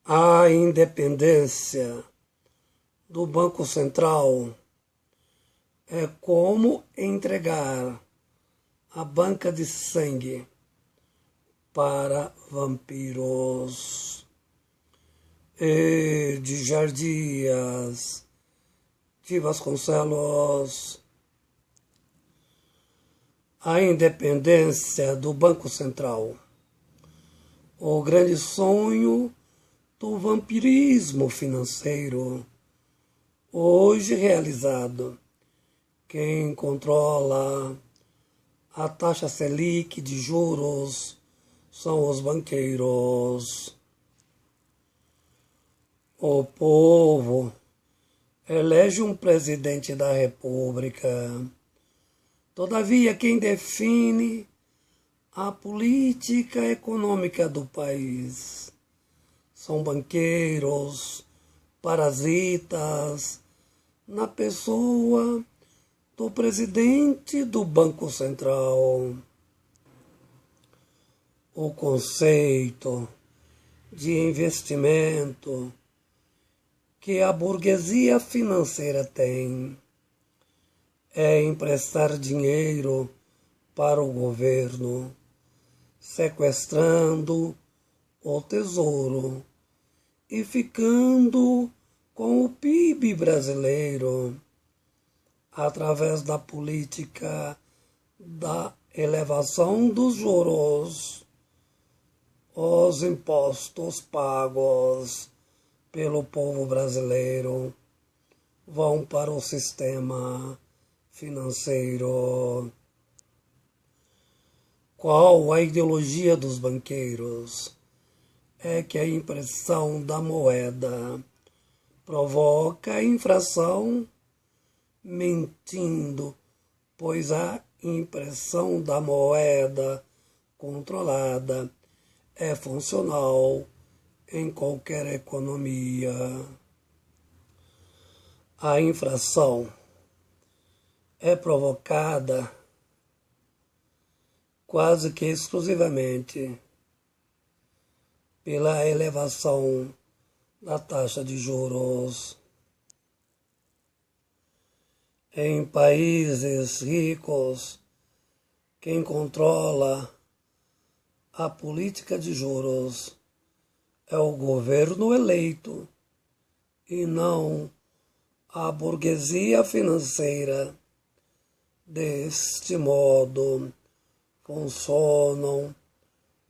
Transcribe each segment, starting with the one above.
A independência do Banco Central é como entregar a banca de sangue para vampiros. E de Jardias, de Vasconcelos. A independência do Banco Central. O grande sonho do vampirismo financeiro, hoje realizado. Quem controla a taxa Selic de juros são os banqueiros. O povo elege um presidente da República. Todavia, quem define a política econômica do país são banqueiros, parasitas, na pessoa do presidente do Banco Central. O conceito de investimento que a burguesia financeira tem é emprestar dinheiro para o governo, sequestrando o tesouro e ficando com o PIB brasileiro através da política da elevação dos juros, os impostos pagos pelo povo brasileiro vão para o sistema financeiro. Qual a ideologia dos banqueiros? É que a impressão da moeda provoca infração, mentindo, pois a impressão da moeda controlada é funcional em qualquer economia. A infração é provocada quase que exclusivamente pela elevação da taxa de juros. Em países ricos, quem controla a política de juros é o governo eleito e não a burguesia financeira. Deste modo, funcionam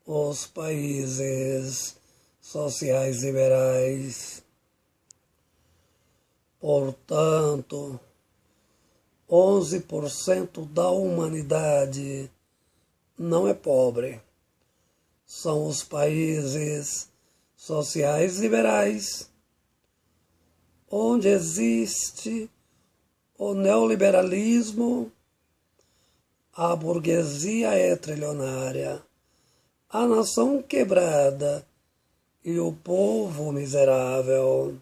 os países sociais liberais. Portanto, 11% da humanidade não é pobre. São os países sociais liberais, onde existe o neoliberalismo, a burguesia é trilionária, a nação quebrada e o povo miserável.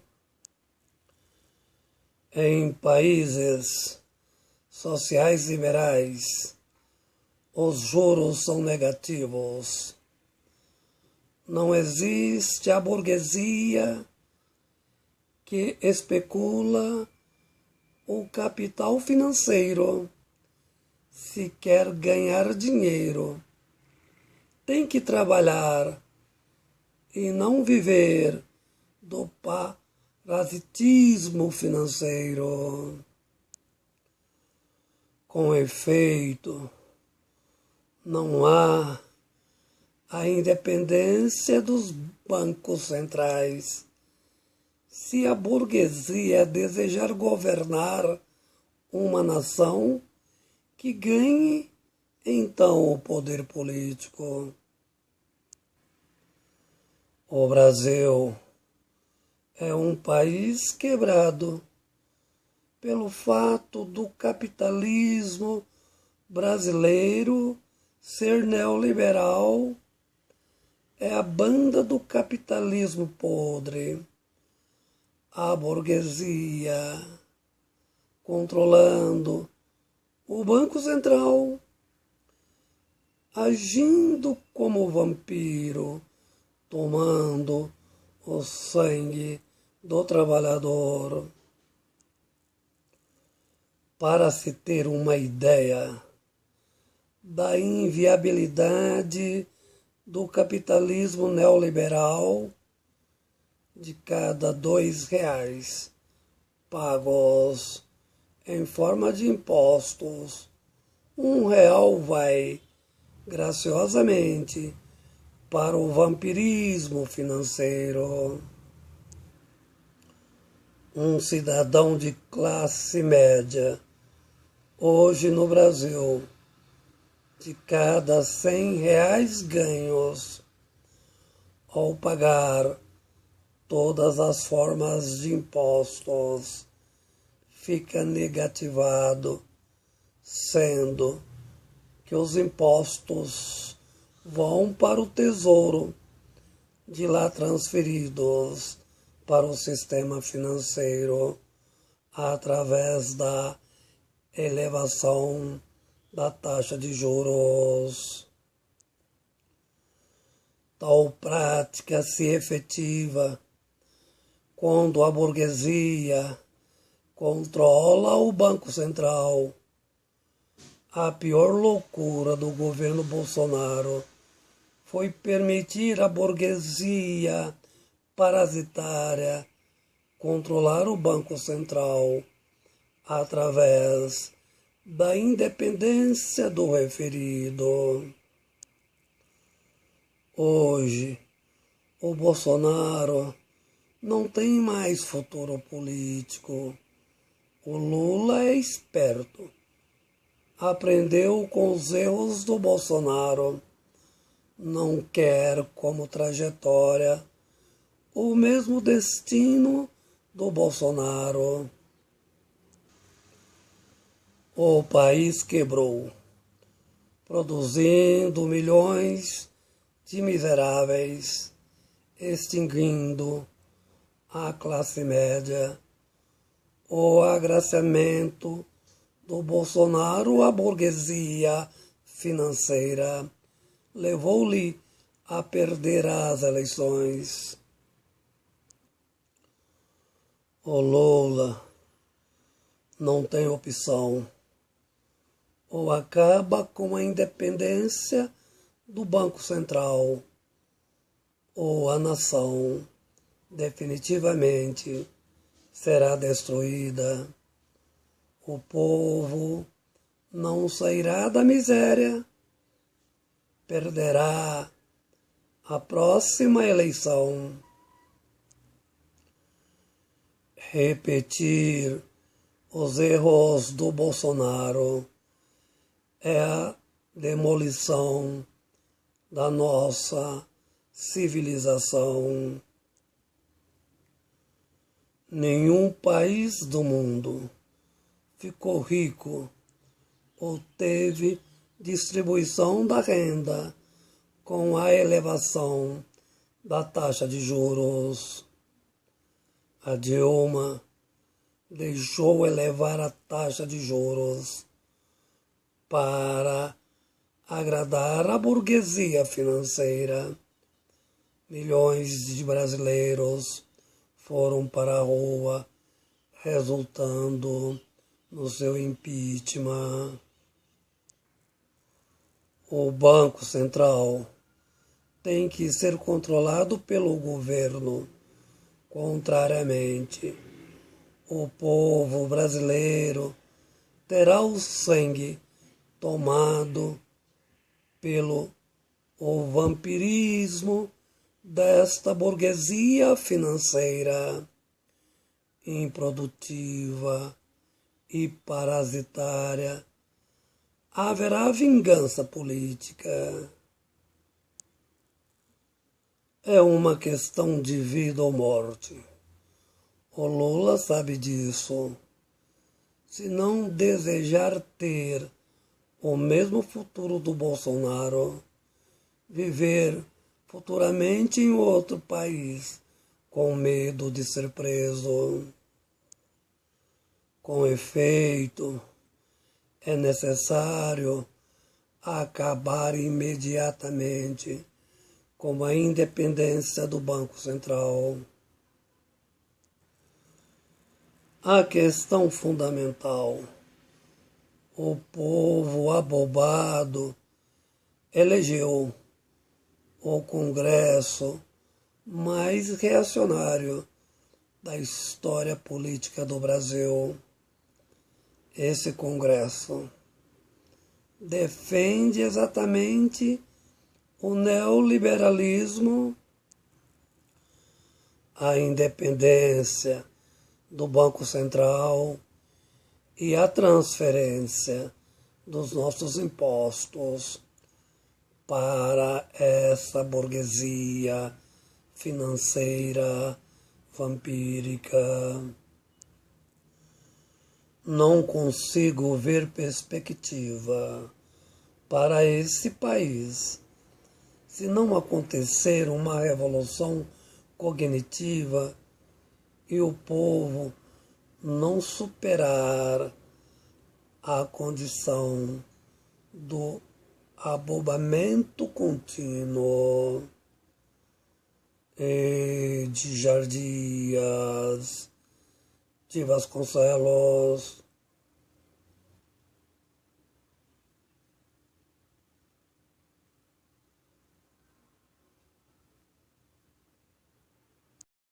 Em países sociais liberais, os juros são negativos. Não existe a burguesia que especula o capital financeiro. Se quer ganhar dinheiro, tem que trabalhar e não viver do parasitismo financeiro. Com efeito, não há a independência dos bancos centrais. Se a burguesia desejar governar uma nação, que ganhe então o poder político. O Brasil é um país quebrado pelo fato do capitalismo brasileiro ser neoliberal. É a banda do capitalismo podre. A burguesia controlando o Banco Central, agindo como vampiro, tomando o sangue do trabalhador. Para se ter uma ideia da inviabilidade do capitalismo neoliberal, de cada R$ 2 pagos em forma de impostos, R$ 1 vai graciosamente para o vampirismo financeiro. Um cidadão de classe média, hoje no Brasil, de cada R$ 100 ganhos, ao pagar todas as formas de impostos, fica negativado, sendo que os impostos vão para o tesouro, de lá transferidos para o sistema financeiro através da elevação da taxa de juros. Tal prática se efetiva quando a burguesia controla o Banco Central. A pior loucura do governo Bolsonaro foi permitir à burguesia parasitária controlar o Banco Central através da independência do referido. Hoje, o Bolsonaro não tem mais futuro político. O Lula é esperto. Aprendeu com os erros do Bolsonaro. Não quer como trajetória o mesmo destino do Bolsonaro. O país quebrou, produzindo milhões de miseráveis, extinguindo a classe média. O agraciamento do Bolsonaro à burguesia financeira levou-lhe a perder as eleições. O Lula não tem opção. Ou acaba com a independência do Banco Central, ou a nação definitivamente será destruída. O povo não sairá da miséria, perderá a próxima eleição. Repetir os erros do Bolsonaro é a demolição da nossa civilização. Nenhum país do mundo ficou rico ou teve distribuição da renda com a elevação da taxa de juros. A Dilma deixou elevar a taxa de juros para agradar a burguesia financeira. Milhões de brasileiros foram para a rua, resultando no seu impeachment. O Banco Central tem que ser controlado pelo governo. Contrariamente, o povo brasileiro terá o sangue tomado pelo o vampirismo desta burguesia financeira improdutiva e parasitária. Haverá vingança política. É uma questão de vida ou morte. O Lula sabe disso. Se não desejar ter o mesmo futuro do Bolsonaro, viver futuramente em outro país com medo de ser preso. Com efeito, é necessário acabar imediatamente como a independência do Banco Central. A questão fundamental: o povo abobado elegeu o Congresso mais reacionário da história política do Brasil. Esse Congresso defende exatamente o neoliberalismo, a independência do Banco Central e a transferência dos nossos impostos para essa burguesia financeira vampírica. Não consigo ver perspectiva para esse país se não acontecer uma revolução cognitiva e o povo não superar a condição do abobamento contínuo de Dias, de Vasconcelos,